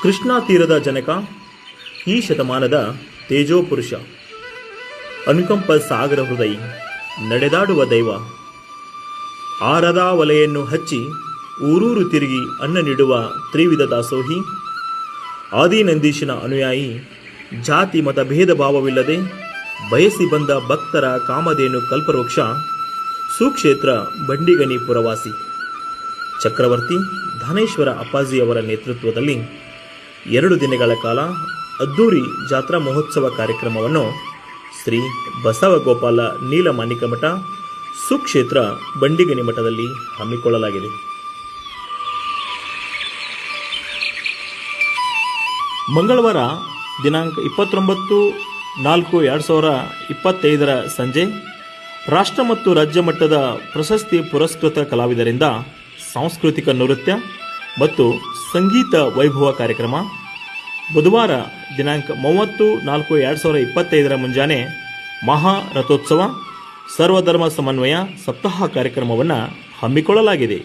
ಕೃಷ್ಣಾ ತೀರದ ಜನಕ, ಈ ಶತಮಾನದ ತೇಜೋಪುರುಷ, ಅನುಕಂಪ ಸಾಗರ ಹೃದಯ, ನಡೆದಾಡುವ ದೈವ, ಆರದ ವಲೆಯನ್ನು ಹಚ್ಚಿ ಊರೂರು ತಿರುಗಿ ಅನ್ನ ನೀಡುವ ತ್ರಿವಿಧ ದಾಸೋಹಿ, ಆದಿನಂದೀಶನ ಅನುಯಾಯಿ, ಜಾತಿ ಮತ ಭೇದ ಭಾವವಿಲ್ಲದೆ ಬಯಸಿ ಬಂದ ಭಕ್ತರ ಕಾಮಧೇನು ಕಲ್ಪವೃಕ್ಷ, ಸುಕ್ಷೇತ್ರ ಬಂಡಿಗನಿ ಪುರವಾಸಿ, ಚಕ್ರವರ್ತಿ ಧಾನೇಶ್ವರ ಅಪ್ಪಾಜಿಯವರ ನೇತೃತ್ವದಲ್ಲಿ 2 ದಿನಗಳ ಕಾಲ ಅದ್ದೂರಿ ಜಾತ್ರಾ ಮಹೋತ್ಸವ ಕಾರ್ಯಕ್ರಮವನ್ನು ಶ್ರೀ ಬಸವಗೋಪಾಲ ನೀಲಮಾಣಿಕ ಮಠ, ಸುಕ್ಷೇತ್ರ ಬಂಡಿಗನಿ ಮಠದಲ್ಲಿ ಹಮ್ಮಿಕೊಳ್ಳಲಾಗಿದೆ. ಮಂಗಳವಾರ ದಿನಾಂಕ 29/4/2025 ಸಂಜೆ ರಾಷ್ಟ್ರ ಮತ್ತು ರಾಜ್ಯ ಮಟ್ಟದ ಪ್ರಶಸ್ತಿ ಪುರಸ್ಕೃತ ಕಲಾವಿದರಿಂದ ಸಾಂಸ್ಕೃತಿಕ ನೃತ್ಯ ಮತ್ತು ಸಂಗೀತ ವೈಭವ ಕಾರ್ಯಕ್ರಮ. ಬುಧವಾರ ದಿನಾಂಕ 30/4/2025 ಮುಂಜಾನೆ ಮಹಾ ರಥೋತ್ಸವ ಸರ್ವಧರ್ಮ ಸಮನ್ವಯ ಸಪ್ತಾಹ ಕಾರ್ಯಕ್ರಮವನ್ನು ಹಮ್ಮಿಕೊಳ್ಳಲಾಗಿದೆ.